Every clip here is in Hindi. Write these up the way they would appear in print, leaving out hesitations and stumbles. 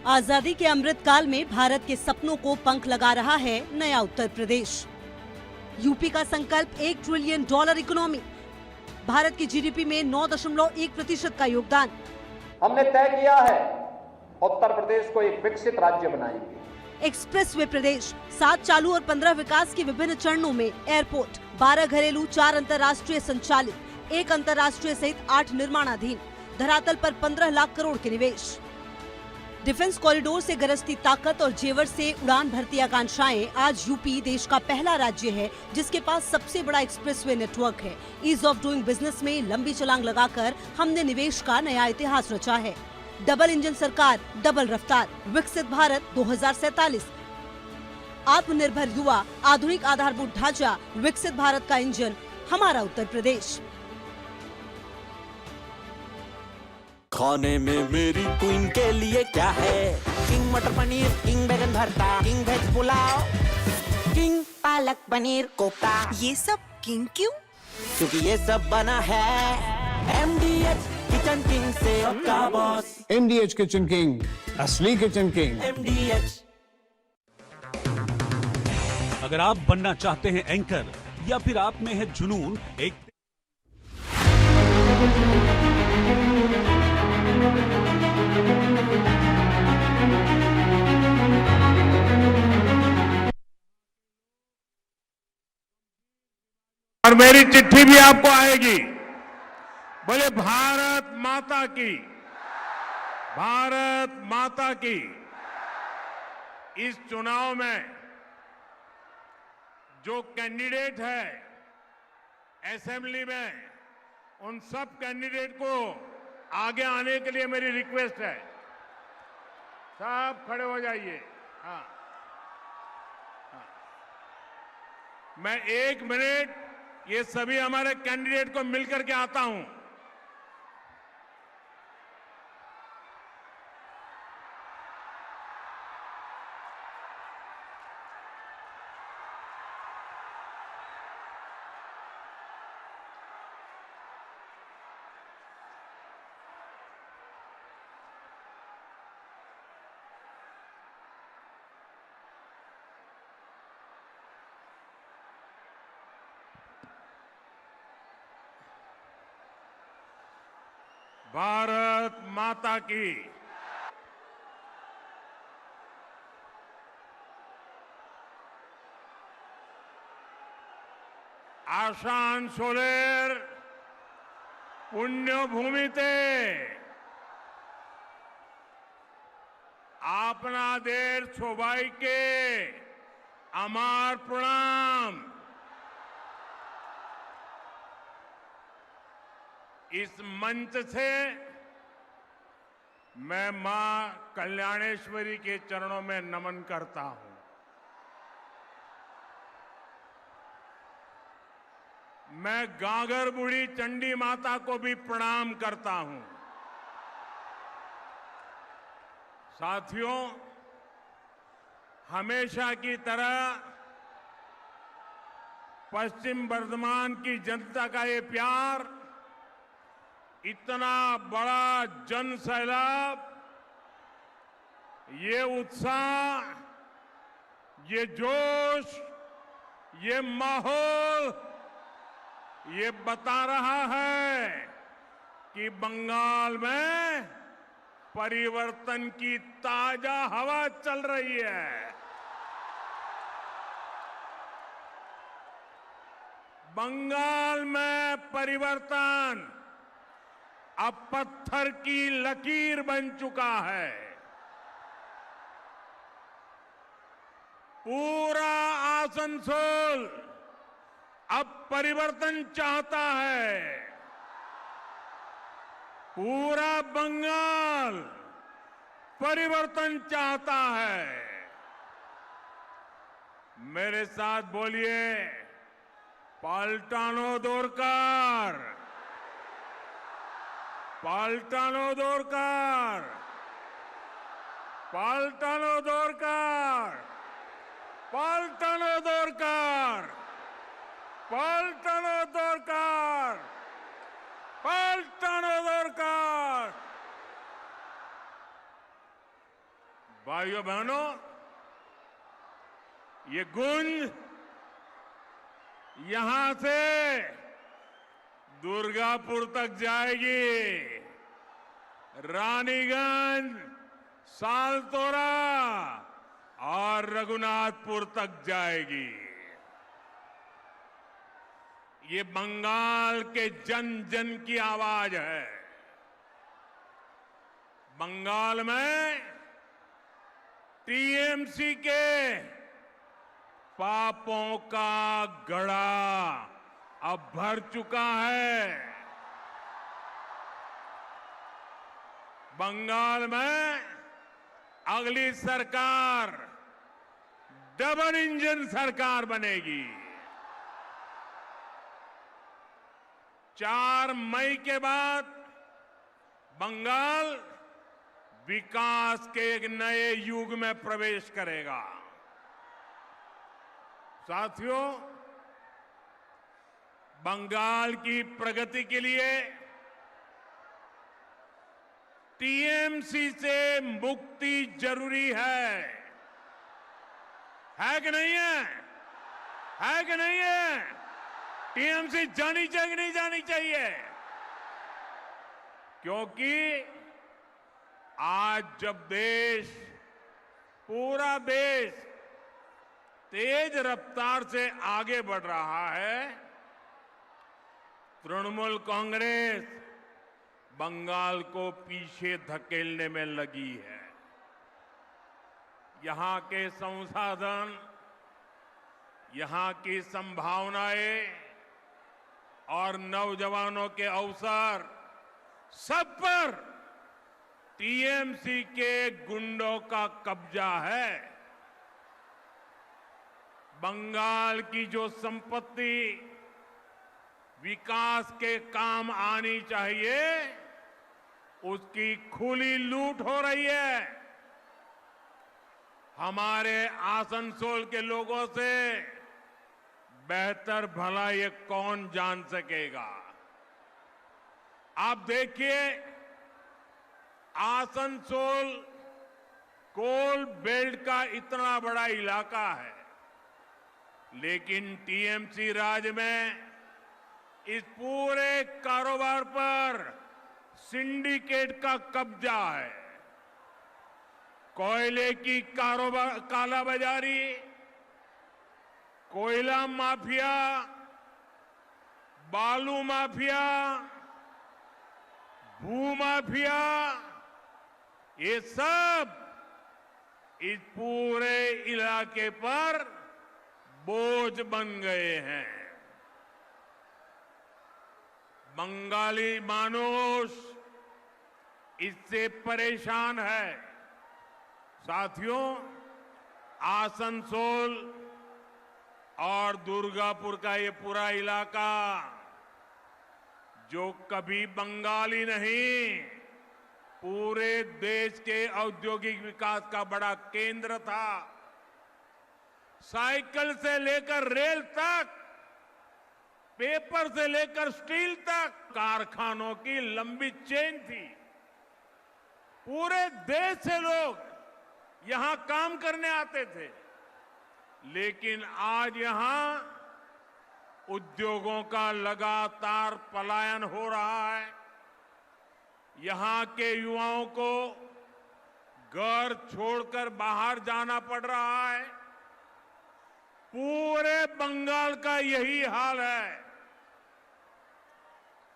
आजादी के अमृत काल में भारत के सपनों को पंख लगा रहा है नया उत्तर प्रदेश। यूपी का संकल्प $1 ट्रिलियन इकोनॉमी, भारत की जीडीपी में 9.1% का योगदान। हमने तय किया है उत्तर प्रदेश को एक विकसित राज्य बनाएंगे। एक्सप्रेसवे प्रदेश, 7 चालू और 15 विकास के विभिन्न चरणों में एयरपोर्ट, 12 घरेलू, 4 अंतर्राष्ट्रीय संचालित, 1 अंतर्राष्ट्रीय सहित 8 निर्माणाधीन, धरातल पर 15 लाख करोड़ के निवेश। डिफेंस कॉरिडोर से गरजती ताकत और जेवर से उड़ान भरती आकांक्षाएं, आज यूपी देश का पहला राज्य है जिसके पास सबसे बड़ा एक्सप्रेसवे नेटवर्क है। ईज ऑफ डूइंग बिजनेस में लंबी छलांग लगाकर हमने निवेश का नया इतिहास रचा है। डबल इंजन सरकार, डबल रफ्तार, विकसित भारत 2047, आत्मनिर्भर युवा, आधुनिक आधारभूत ढांचा, विकसित भारत का इंजन हमारा उत्तर प्रदेश। खाने में मेरी क्वीन के लिए क्या है? किंग मटर पनीर, किंग बैगन भरता, king veg pulao, king palak paneer kofta. ये सब किंग क्यों? क्योंकि ये सब बना है MDH किचन किंग से आपका बॉस। MDH किचन किंग, असली किचन किंग। MDH। अगर आप बनना चाहते हैं एंकर या फिर आप में है जुनून एक और मेरी चिट्ठी भी आपको आएगी। बोले भारत माता की, भारत माता की। इस चुनाव में जो कैंडिडेट है असेंबली में, उन सब कैंडिडेट को आगे आने के लिए मेरी रिक्वेस्ट है। सब खड़े हो जाइए। हाँ, मैं 1 मिनट ये सभी हमारे कैंडिडेट को मिलकर के आता हूं। भारत माता की। आशान सोलेर पुण्यभूमिते आपना देश सौभाग्य अमार प्रणाम। इस मंच से मैं मां कल्याणेश्वरी के चरणों में नमन करता हूं। मैं गागर बूढ़ी चंडी माता को भी प्रणाम करता हूं। साथियों, हमेशा की तरह पश्चिम बर्धमान की जनता का ये प्यार, इतना बड़ा जन सैलाब, ये उत्साह, ये जोश, ये माहौल, ये बता रहा है कि बंगाल में परिवर्तन की ताजा हवा चल रही है। बंगाल में परिवर्तन अब पत्थर की लकीर बन चुका है। पूरा आसनसोल अब परिवर्तन चाहता है। पूरा बंगाल परिवर्तन चाहता है। मेरे साथ बोलिए, पाल्टानो दोरकार, पाल्टानो दोरकार, पाल्टानो दोरकार, पाल्टानो दोरकार, पाल्टानो दोरकार, पाल्टानो दोरकार। भाइयों बहनों, ये गूंज यहां से दुर्गापुर तक जाएगी, रानीगंज, सालतोरा और रघुनाथपुर तक जाएगी। ये बंगाल के जन जन की आवाज है। बंगाल में टीएमसी के पापों का घड़ा अब भर चुका है। बंगाल में अगली सरकार डबल इंजन सरकार बनेगी। 4 मई के बाद बंगाल विकास के एक नए युग में प्रवेश करेगा। साथियों, बंगाल की प्रगति के लिए टीएमसी से मुक्ति जरूरी है कि नहीं है? है कि नहीं है? टीएमसी जानी चाहिए कि नहीं जानी चाहिए? क्योंकि आज जब पूरा देश तेज रफ्तार से आगे बढ़ रहा है, तृणमूल कांग्रेस बंगाल को पीछे धकेलने में लगी है। यहां के संसाधन, यहां की संभावनाएं और नौजवानों के अवसर सब पर टीएमसी के गुंडों का कब्जा है। बंगाल की जो संपत्ति विकास के काम आनी चाहिए, उसकी खुली लूट हो रही है। हमारे आसनसोल के लोगों से बेहतर भला ये कौन जान सकेगा? आप देखिए, आसनसोल कोल बेल्ट का इतना बड़ा इलाका है, लेकिन टीएमसी राज में इस पूरे कारोबार पर सिंडिकेट का कब्जा है। कोयले की कालाबाजारी, कोयला माफिया, बालू माफिया, भू माफिया, ये सब इस पूरे इलाके पर बोझ बन गए हैं। बंगाली मानुष इससे परेशान है। साथियों, आसनसोल और दुर्गापुर का ये पूरा इलाका जो कभी बंगाली नहीं, पूरे देश के औद्योगिक विकास का बड़ा केंद्र था। साइकिल से लेकर रेल तक, पेपर से लेकर स्टील तक कारखानों की लंबी चेन थी। पूरे देश से लोग यहां काम करने आते थे, लेकिन आज यहां उद्योगों का लगातार पलायन हो रहा है। यहां के युवाओं को घर छोड़कर बाहर जाना पड़ रहा है। पूरे बंगाल का यही हाल है।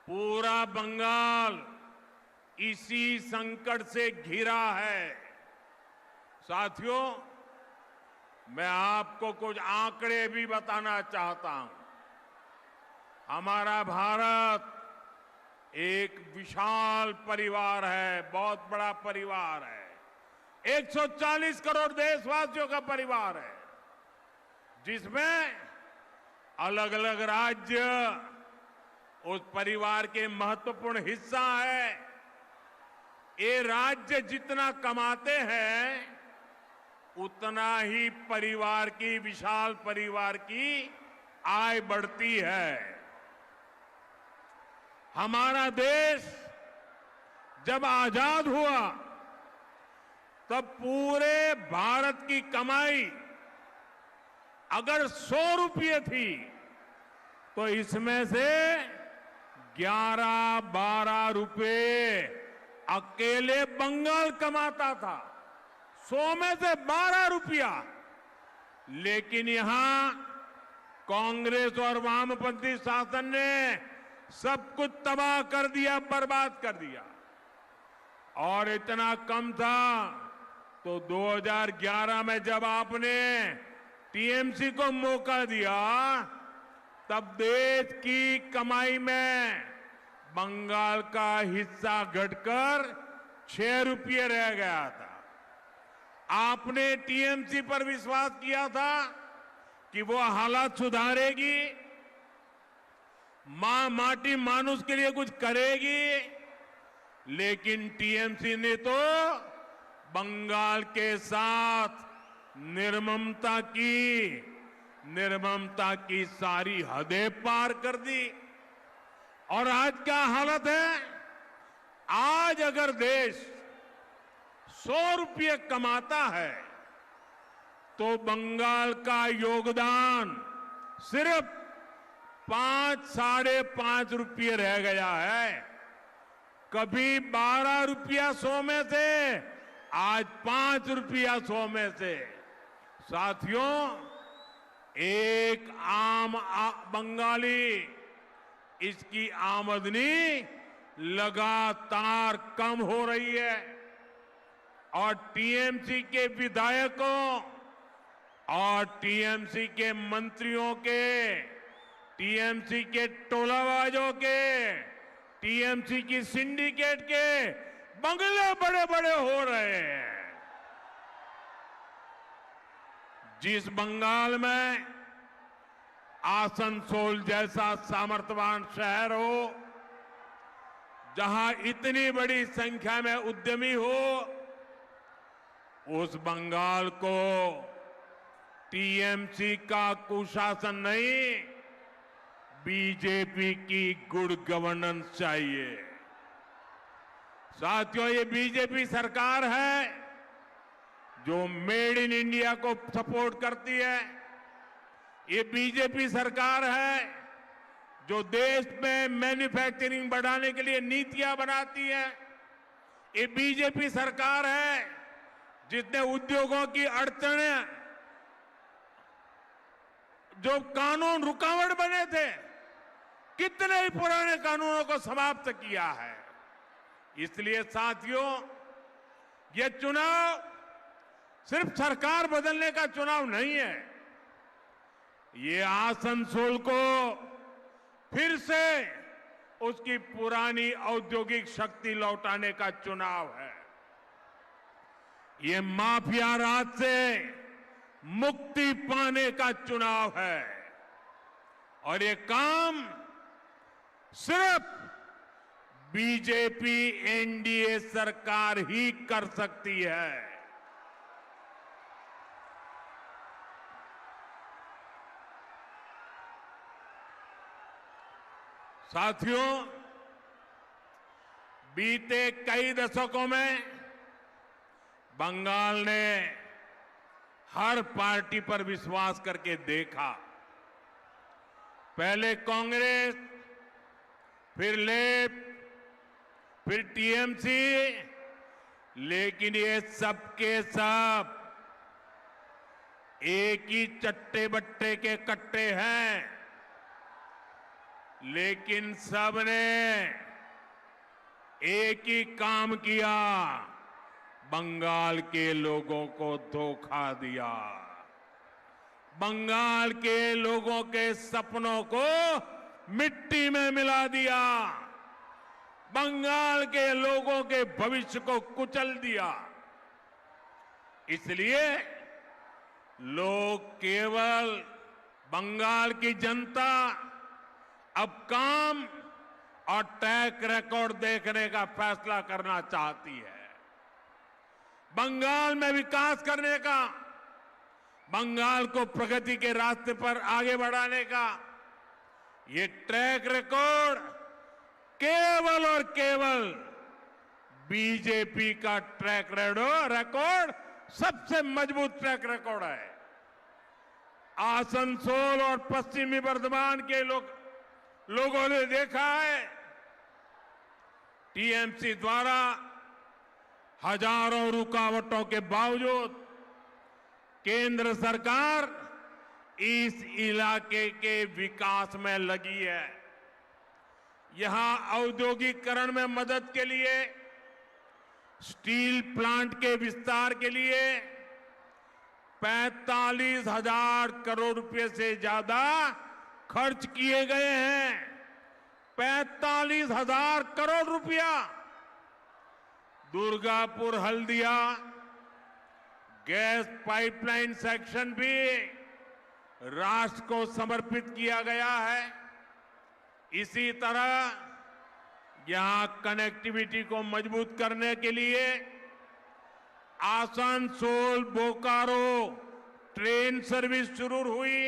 पूरा बंगाल इसी संकट से घिरा है। साथियों, मैं आपको कुछ आंकड़े भी बताना चाहता हूं। हमारा भारत एक विशाल परिवार है, बहुत बड़ा परिवार है। 140 करोड़ देशवासियों का परिवार है, जिसमें अलग अलग राज्य उस परिवार के महत्वपूर्ण हिस्सा है। ये राज्य जितना कमाते हैं, उतना ही परिवार की, विशाल परिवार की आय बढ़ती है। हमारा देश जब आजाद हुआ तब पूरे भारत की कमाई अगर 100 रुपये थी तो इसमें से 11-12 रुपए अकेले बंगाल कमाता था। 100 में से 12 रुपया। लेकिन यहां कांग्रेस और वामपंथी शासन ने सब कुछ तबाह कर दिया, बर्बाद कर दिया। और इतना कम था तो 2011 में जब आपने टीएमसी को मौका दिया तब देश की कमाई में बंगाल का हिस्सा घटकर 6 रुपये रह गया था। आपने टीएमसी पर विश्वास किया था कि वो हालात सुधारेगी, माटी मानुष के लिए कुछ करेगी, लेकिन टीएमसी ने तो बंगाल के साथ निर्ममता की सारी हदें पार कर दी। और आज क्या हालत है? आज अगर देश 100 रुपये कमाता है तो बंगाल का योगदान सिर्फ 5-5.5 रुपये रह गया है। कभी 12 रुपया 100 में से, आज 5 रुपया 100 में से। साथियों, एक आम बंगाली, इसकी आमदनी लगातार कम हो रही है और टीएमसी के विधायकों और टीएमसी के मंत्रियों के, टीएमसी के टोलाबाजों के, टीएमसी की सिंडिकेट के बंगले बड़े बड़े हो रहे हैं। जिस बंगाल में आसनसोल जैसा सामर्थ्यवान शहर हो, जहां इतनी बड़ी संख्या में उद्यमी हो, उस बंगाल को टीएमसी का कुशासन नहीं, बीजेपी की गुड गवर्नेंस चाहिए। साथियों, ये बीजेपी सरकार है जो मेड इन इंडिया को सपोर्ट करती है। ये बीजेपी सरकार है जो देश में मैन्युफैक्चरिंग बढ़ाने के लिए नीतियां बनाती है। ये बीजेपी सरकार है जिसने उद्योगों की अड़चनें, जो कानून रुकावट बने थे, कितने ही पुराने कानूनों को समाप्त किया है। इसलिए साथियों, ये चुनाव सिर्फ सरकार बदलने का चुनाव नहीं है, ये आसनसोल को फिर से उसकी पुरानी औद्योगिक शक्ति लौटाने का चुनाव है। ये माफिया राज से मुक्ति पाने का चुनाव है और ये काम सिर्फ बीजेपी एनडीए सरकार ही कर सकती है। साथियों, बीते कई दशकों में बंगाल ने हर पार्टी पर विश्वास करके देखा। पहले कांग्रेस, फिर लेफ्ट, फिर टीएमसी, लेकिन ये सबके सब एक ही चट्टे बट्टे के कट्टे हैं। लेकिन सबने एक ही काम किया, बंगाल के लोगों को धोखा दिया। बंगाल के लोगों के सपनों को मिट्टी में मिला दिया। बंगाल के लोगों के भविष्य को कुचल दिया। इसलिए लोग केवल, बंगाल की जनता अब काम और ट्रैक रिकॉर्ड देखने का फैसला करना चाहती है। बंगाल में विकास करने का, बंगाल को प्रगति के रास्ते पर आगे बढ़ाने का ये ट्रैक रिकॉर्ड केवल और केवल बीजेपी का ट्रैक रिकॉर्ड सबसे मजबूत ट्रैक रिकॉर्ड है। आसनसोल और पश्चिमी बर्धमान के लोगों ने देखा है, टीएमसी द्वारा हजारों रुकावटों के बावजूद केंद्र सरकार इस इलाके के विकास में लगी है। यहां औद्योगिकरण में मदद के लिए, स्टील प्लांट के विस्तार के लिए 45,000 करोड़ रुपए से ज्यादा खर्च किए गए हैं। 45,000 करोड़ रुपया। Durgapur Haldia gas pipeline section भी राष्ट्र को समर्पित किया गया है। इसी तरह यहां कनेक्टिविटी को मजबूत करने के लिए आसनसोल बोकारो ट्रेन सर्विस शुरू हुई।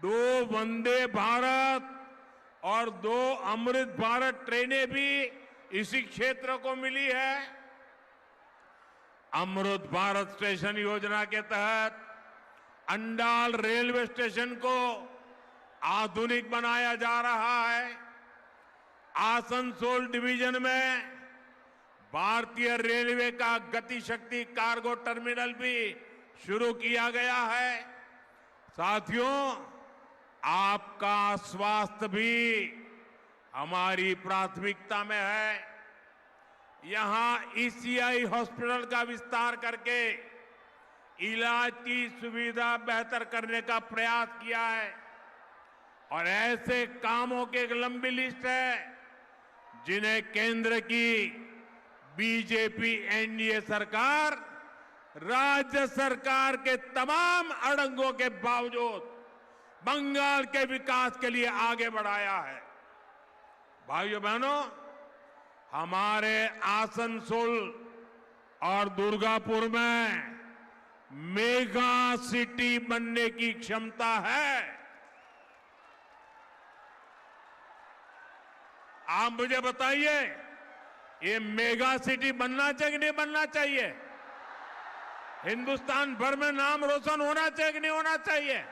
2 वंदे भारत और 2 अमृत भारत ट्रेनें भी इसी क्षेत्र को मिली है। अमृत भारत स्टेशन योजना के तहत अंडाल रेलवे स्टेशन को आधुनिक बनाया जा रहा है। आसनसोल डिवीजन में भारतीय रेलवे का गति शक्ति कार्गो टर्मिनल भी शुरू किया गया है। साथियों, आपका स्वास्थ्य भी हमारी प्राथमिकता में है। यहां ईसीआई हॉस्पिटल का विस्तार करके इलाज की सुविधा बेहतर करने का प्रयास किया है और ऐसे कामों की एक लंबी लिस्ट है जिन्हें केंद्र की बीजेपी एनडीए सरकार राज्य सरकार के तमाम अड़ंगों के बावजूद बंगाल के विकास के लिए आगे बढ़ाया है। भाइयों बहनों, हमारे आसनसोल और दुर्गापुर में मेगा सिटी बनने की क्षमता है। आप मुझे बताइए, ये मेगा सिटी बनना चाहिए कि नहीं बनना चाहिए? हिंदुस्तान भर में नाम रोशन होना चाहिए कि नहीं होना चाहिए?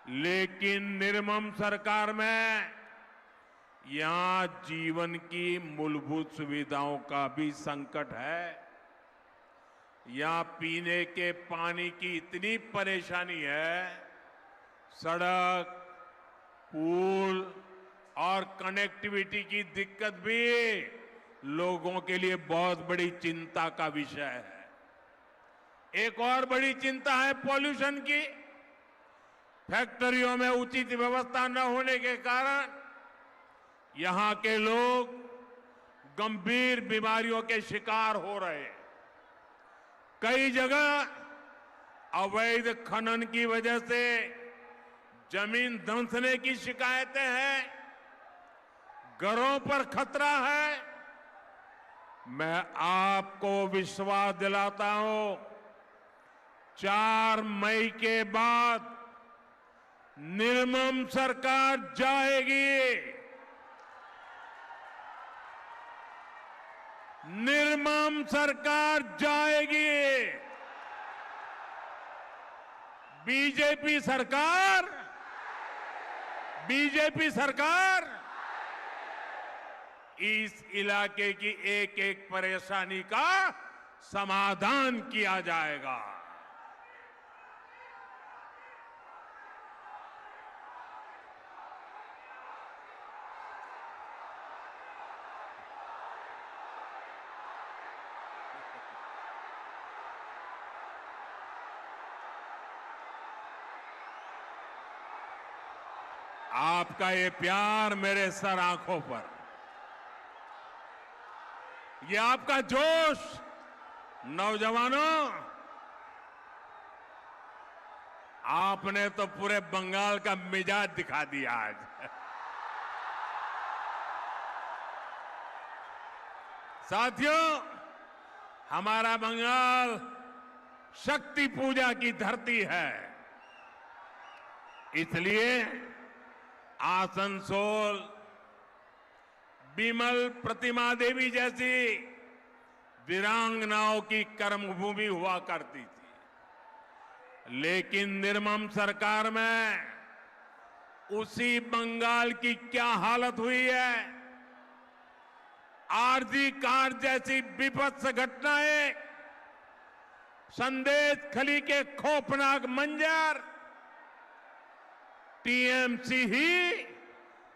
लेकिन निर्मम सरकार में यहां जीवन की मूलभूत सुविधाओं का भी संकट है। यहां पीने के पानी की इतनी परेशानी है, सड़क, पुल और कनेक्टिविटी की दिक्कत भी लोगों के लिए बहुत बड़ी चिंता का विषय है। एक और बड़ी चिंता है पॉल्यूशन की। फैक्ट्रियों में उचित व्यवस्था न होने के कारण यहां के लोग गंभीर बीमारियों के शिकार हो रहे हैं। कई जगह अवैध खनन की वजह से जमीन धंसने की शिकायतें हैं, घरों पर खतरा है। मैं आपको विश्वास दिलाता हूं, 4 मई के बाद निर्मम सरकार जाएगी। निर्मम सरकार जाएगी। बीजेपी सरकार इस इलाके की एक एक परेशानी का समाधान किया जाएगा। आपका ये प्यार मेरे सर आंखों पर, ये आपका जोश, नौजवानों, आपने तो पूरे बंगाल का मिजाज दिखा दिया आज। साथियों, हमारा बंगाल शक्ति पूजा की धरती है। इसलिए आसनसोल, बिमल प्रतिमा देवी जैसी वीरांगनाओं की कर्मभूमि हुआ करती थी। लेकिन निर्मम सरकार में उसी बंगाल की क्या हालत हुई है। आरजी कार जैसी विभत्स घटनाएं, संदेश खली के खौफनाक मंजर, टीएमसी ही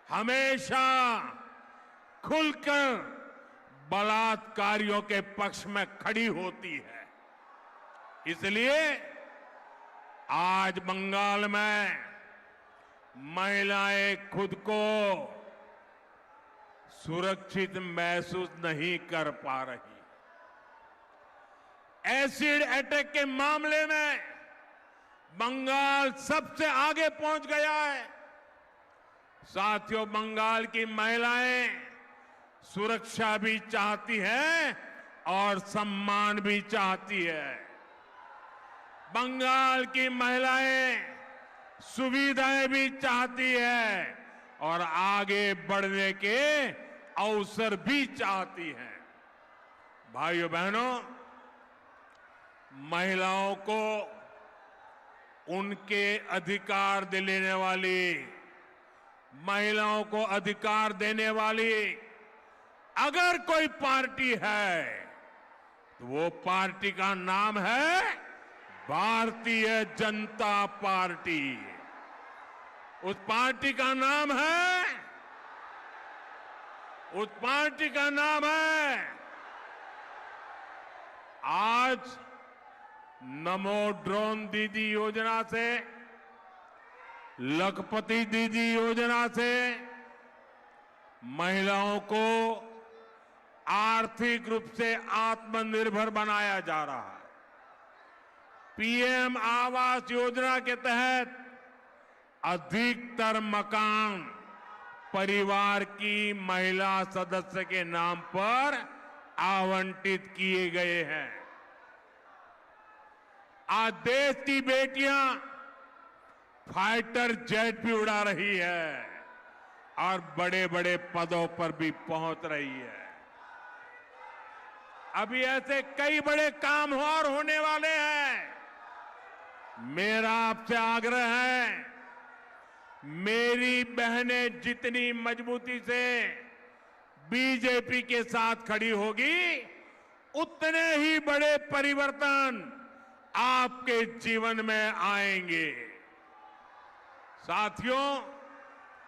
हमेशा खुलकर बलात्कारियों के पक्ष में खड़ी होती है। इसलिए आज बंगाल में महिलाएं खुद को सुरक्षित महसूस नहीं कर पा रही। एसिड अटैक के मामले में बंगाल सबसे आगे पहुंच गया है। साथियों, बंगाल की महिलाएं सुरक्षा भी चाहती हैं और सम्मान भी चाहती है। बंगाल की महिलाएं सुविधाएं भी चाहती है और आगे बढ़ने के अवसर भी चाहती हैं। भाइयों बहनों, महिलाओं को उनके अधिकार दिलाने वाली, महिलाओं को अधिकार देने वाली अगर कोई पार्टी है तो वो पार्टी का नाम है भारतीय जनता पार्टी। उस पार्टी का नाम है, उस पार्टी का नाम है आज नमो ड्रोन दीदी योजना से, लखपति दीदी योजना से महिलाओं को आर्थिक रूप से आत्मनिर्भर बनाया जा रहा है। पीएम आवास योजना के तहत अधिकतर मकान परिवार की महिला सदस्य के नाम पर आवंटित किए गए हैं। आज देश की बेटियां फाइटर जेट भी उड़ा रही है और बड़े बड़े पदों पर भी पहुंच रही है। अभी ऐसे कई बड़े काम और होने वाले हैं। मेरा आपसे आग्रह है, मेरी बहनें जितनी मजबूती से बीजेपी के साथ खड़ी होगी, उतने ही बड़े परिवर्तन आपके जीवन में आएंगे। साथियों,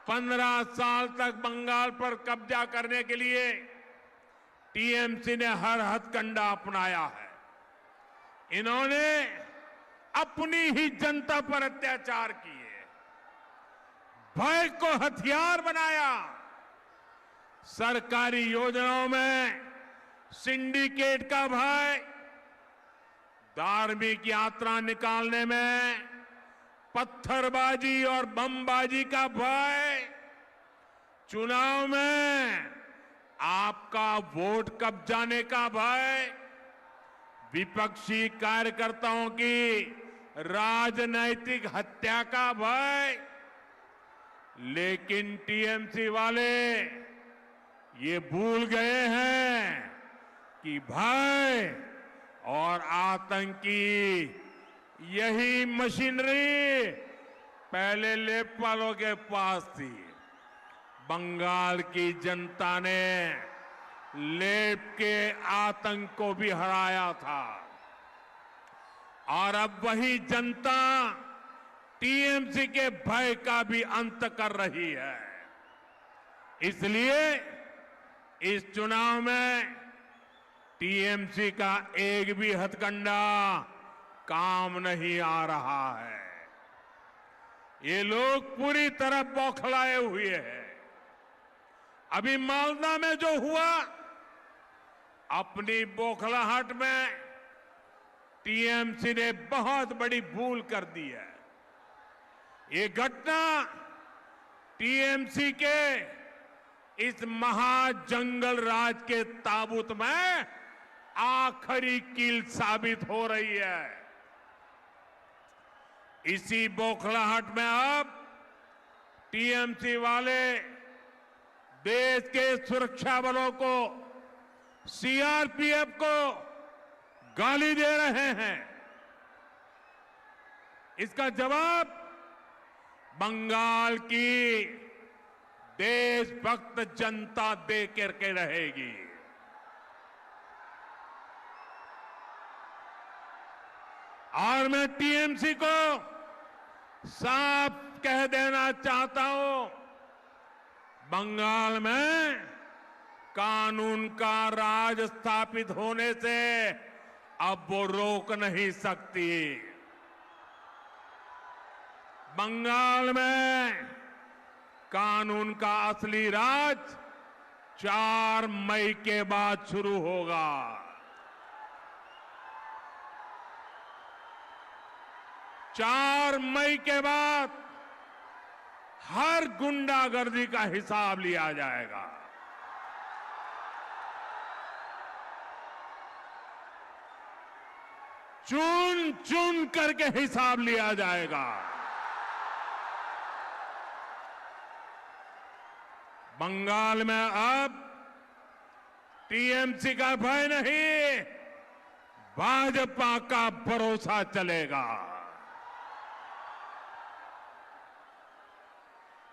15 साल तक बंगाल पर कब्जा करने के लिए टीएमसी ने हर हथकंडा अपनाया है। इन्होंने अपनी ही जनता पर अत्याचार किए, भय को हथियार बनाया, सरकारी योजनाओं में सिंडिकेट का भय, धार्मिक यात्रा निकालने में पत्थरबाजी और बमबाजी का भय, चुनाव में आपका वोट कब जाने का भय, विपक्षी कार्यकर्ताओं की राजनैतिक हत्या का भय। लेकिन टीएमसी वाले ये भूल गए हैं कि भय और आतंकी यही मशीनरी पहले लेखपालों के पास थी। बंगाल की जनता ने लेप के आतंक को भी हराया था और अब वही जनता टीएमसी के भय का भी अंत कर रही है। इसलिए इस चुनाव में टीएमसी का एक भी हथकंडा काम नहीं आ रहा है। ये लोग पूरी तरह बौखलाए हुए हैं। अभी मालदा में जो हुआ, अपनी बौखलाहट में टीएमसी ने बहुत बड़ी भूल कर दी है। ये घटना टीएमसी के इस महाजंगल राज के ताबूत में आखिरी कील साबित हो रही है। इसी बौखलाहट में अब टीएमसी वाले देश के सुरक्षा बलों को, सीआरपीएफ को गाली दे रहे हैं, इसका जवाब बंगाल की देशभक्त जनता दे करके रहेगी। और मैं टीएमसी को साफ कह देना चाहता हूं, बंगाल में कानून का राज स्थापित होने से अब वो रोक नहीं सकती। बंगाल में कानून का असली राज 4 मई के बाद शुरू होगा। 4 मई के बाद हर गुंडागर्दी का हिसाब लिया जाएगा। चुन चुन करके हिसाब लिया जाएगा। बंगाल में अब टीएमसी का भय नहीं, भाजपा का भरोसा चलेगा।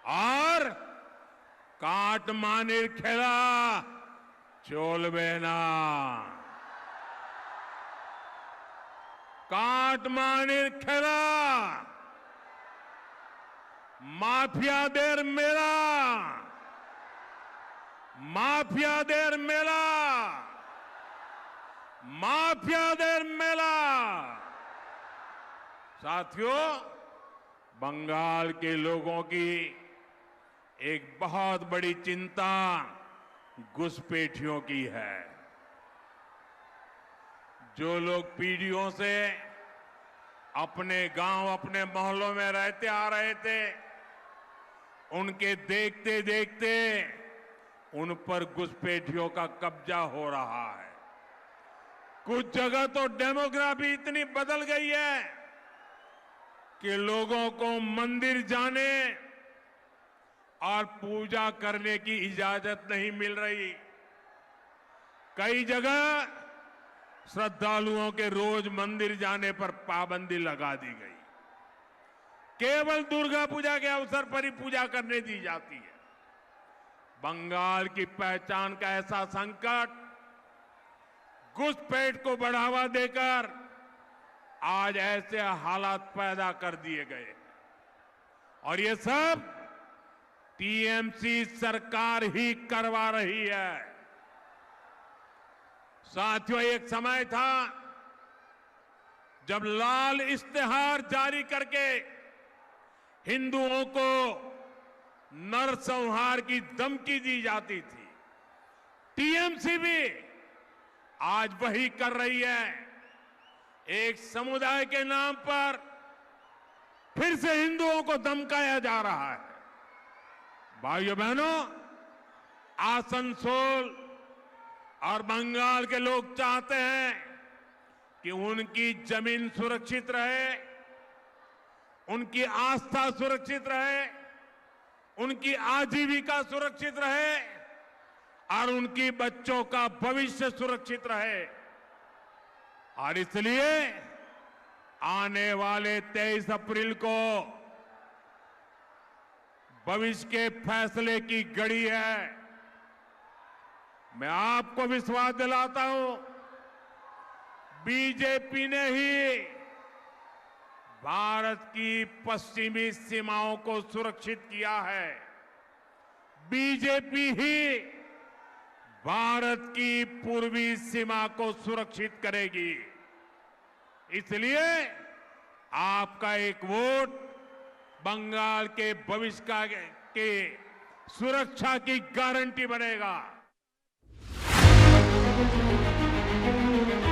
और काटमानिर खेला चोलबे ना, काटमानिर खेला माफियादेर मेला, माफियादेर मेला, माफियादेर मेला। साथियों, बंगाल के लोगों की एक बहुत बड़ी चिंता घुसपैठियों की है। जो लोग पीढ़ियों से अपने गांव, अपने मोहल्लों में रहते आ रहे थे, उनके देखते देखते उन पर घुसपैठियों का कब्जा हो रहा है। कुछ जगह तो डेमोग्राफी इतनी बदल गई है कि लोगों को मंदिर जाने और पूजा करने की इजाजत नहीं मिल रही। कई जगह श्रद्धालुओं के रोज मंदिर जाने पर पाबंदी लगा दी गई। केवल दुर्गा पूजा के अवसर पर ही पूजा करने दी जाती है। बंगाल की पहचान का ऐसा संकट घुसपैठ को बढ़ावा देकर आज ऐसे हालात पैदा कर दिए गए। और ये सब टीएमसी सरकार ही करवा रही है। साथियों, एक समय था जब लाल इश्तेहार जारी करके हिंदुओं को नरसंहार की धमकी दी जाती थी। टीएमसी भी आज वही कर रही है। एक समुदाय के नाम पर फिर से हिंदुओं को धमकाया जा रहा है। भाइयों बहनों, आसनसोल और बंगाल के लोग चाहते हैं कि उनकी जमीन सुरक्षित रहे, उनकी आस्था सुरक्षित रहे, उनकी आजीविका सुरक्षित रहे और उनकी बच्चों का भविष्य सुरक्षित रहे। और इसलिए आने वाले 23 अप्रैल को भविष्य के फैसले की घड़ी है। मैं आपको विश्वास दिलाता हूं, बीजेपी ने ही भारत की पश्चिमी सीमाओं को सुरक्षित किया है। बीजेपी ही भारत की पूर्वी सीमा को सुरक्षित करेगी। इसलिए आपका एक वोट बंगाल के भविष्य के सुरक्षा की गारंटी बनेगा।